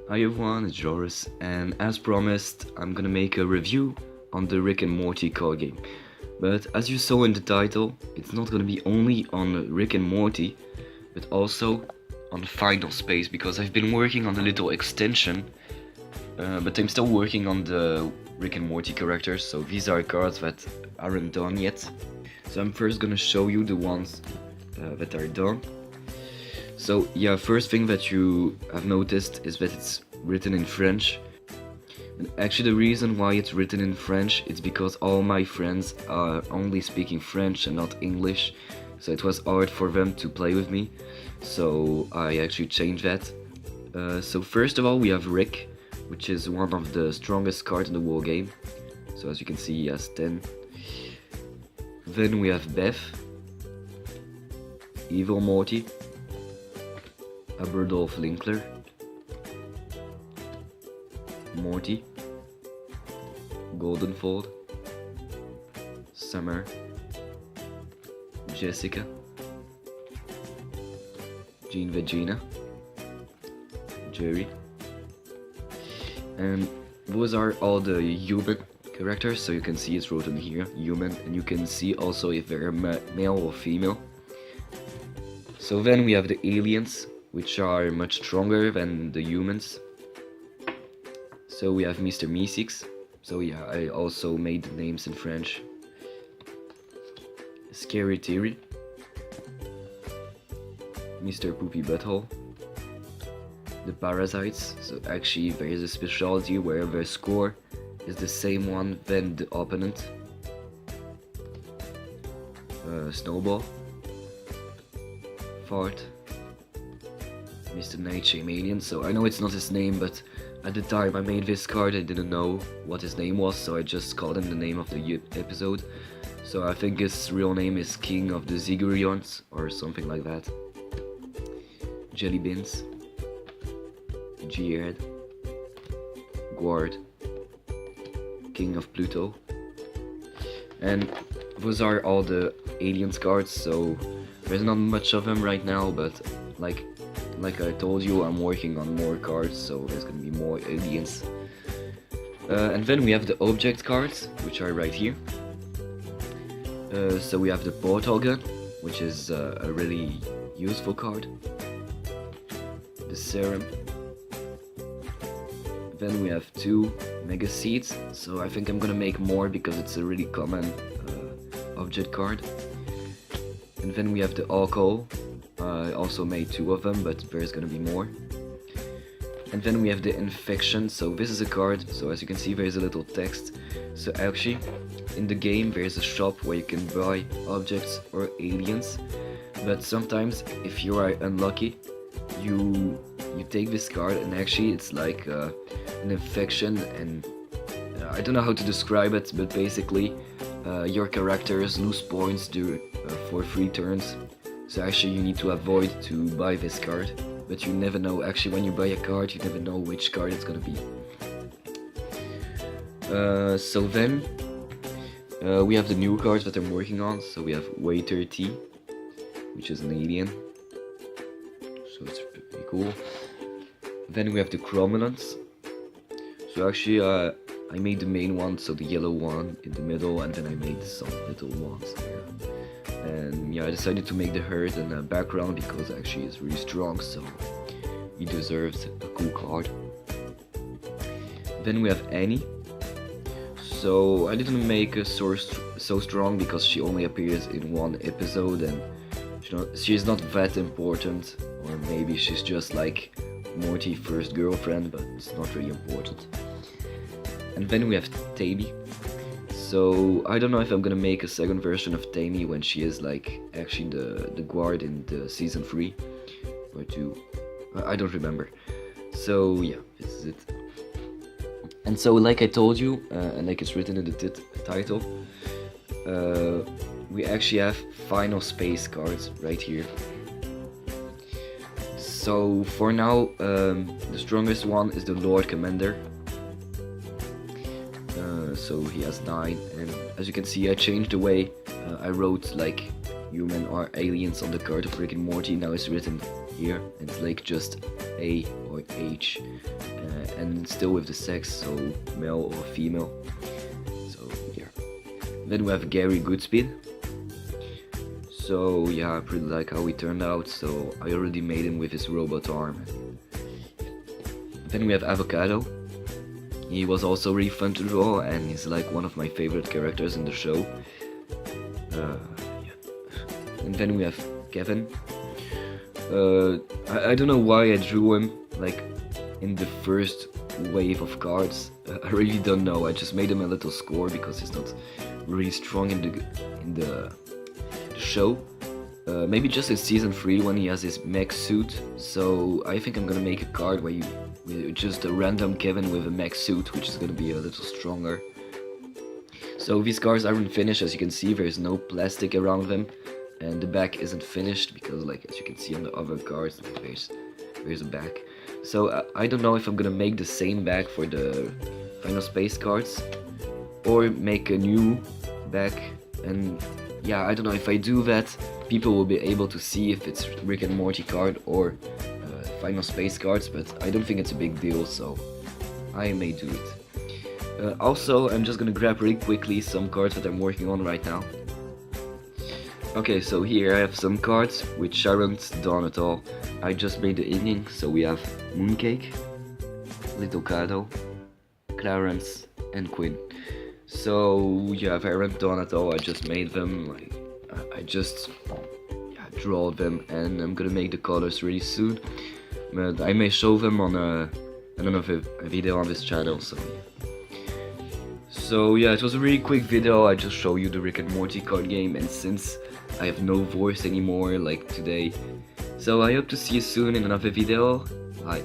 Hi everyone, it's Joris, and as promised, I'm gonna make a review on the Rick and Morty card game. But as you saw in the title, it's not gonna be only on Rick and Morty, but also on Final Space, because I've been working on a little extension, but I'm still working on the Rick and Morty characters, so these are cards that aren't done yet. So I'm first gonna show you the ones that are done. So yeah, first thing that you have noticed is that it's written in French. And actually the reason why it's written in French is because all my friends are only speaking French and not English. So it was hard for them to play with me. So I actually changed that. So first of all we have Rick, which is one of the strongest cards in the whole game. So as you can see he has 10. Then we have Beth, Evil Morty, Aberdolf Linkler, Morty, Goldenfold, Summer, Jessica, Jean Vagina, Jerry, and those are all the human characters, so you can see it's written here, human, and you can see also if they're male or female. So then we have the aliens, which are much stronger than the humans. So we have Mr. Meeseeks. So yeah, I also made the names in French. Scary Theory, Mr. Poopy Butthole, the Parasites. So actually there is a specialty where the score is the same one than the opponent. Snowball, Fart, Mr. Nightshade Alien. So I know it's not his name, but at the time I made this card I didn't know what his name was, so I just called him the name of the episode. So I think his real name is King of the Zigurions or something like that. Jelly Beans, Gearhead, Guard, King of Pluto. And those are all the aliens cards, so there's not much of them right now, but like I told you, I'm working on more cards, so there's gonna be more aliens. And then we have the object cards, which are right here. So we have the portal gun, which is a really useful card. The serum. Then we have 2 mega seeds, so I think I'm gonna make more because it's a really common object card. And then we have the alcohol. I also made 2 of them, but there's gonna be more. And then we have the infection. So this is a card, so as you can see there's a little text. So actually in the game there's a shop where you can buy objects or aliens, but sometimes if you are unlucky you take this card and actually it's like an infection, and I don't know how to describe it, but basically your characters lose points for 3 turns. So actually you need to avoid to buy this card, but you never know. Actually when you buy a card you never know which card it's gonna be. So then we have the new cards that I'm working on. So we have Waiter T, which is an alien, so it's pretty cool. Then we have the Cromulants. So actually I made the main one, so the yellow one in the middle, and then I made some little ones there. And yeah, I decided to make the herd in the background because actually it's really strong, so he deserves a cool card. Then we have Annie. So I didn't make her so strong because she only appears in 1 episode, and she's not that important, or maybe she's just like Morty's first girlfriend, but it's not really important. And then we have Tammy. So I don't know if I'm gonna make a second version of Tammy when she is like actually the guard in the season 3 or 2. I don't remember. So yeah, this is it. And so like I told you, and like it's written in the title, we actually have Final Space cards right here. So for now, the strongest one is the Lord Commander. So he has 9, and as you can see I changed the way I wrote like human or aliens on the card of Rick and Morty. Now it's written here, and it's like just A or H, and still with the sex, so male or female. So yeah. Then we have Gary Goodspeed. So yeah, I pretty like how he turned out, so I already made him with his robot arm. Then we have Avocado. He was also really fun to draw, and he's like one of my favorite characters in the show. Yeah. And then we have Kevin. I don't know why I drew him like in the first wave of cards. I really don't know. I just made him a little score because he's not really strong in the show. Maybe just in season 3 when he has his mech suit. So I think I'm gonna make a card where with just a random Kevin with a mech suit, which is gonna be a little stronger. So these cards aren't finished, as you can see. There's no plastic around them, and the back isn't finished because, like, as you can see on the other cards, there's a back. So I don't know if I'm gonna make the same back for the Final Space cards or make a new back. And yeah, I don't know, if I do that, people will be able to see if it's Rick and Morty card or Final Space cards, but I don't think it's a big deal, so I may do it. Also, I'm just gonna grab really quickly some cards that I'm working on right now. Okay, so here I have some cards which aren't done at all. I just made the ending, so we have Mooncake, Little Cado, Clarence, and Quinn. So yeah, they aren't done at all. I just made them. Like I just draw them, and I'm gonna make the colors really soon. But I may show them on a video on this channel. So yeah, it was a really quick video. I just show you the Rick and Morty card game, and since I have no voice anymore, like today, so I hope to see you soon in another video. Bye.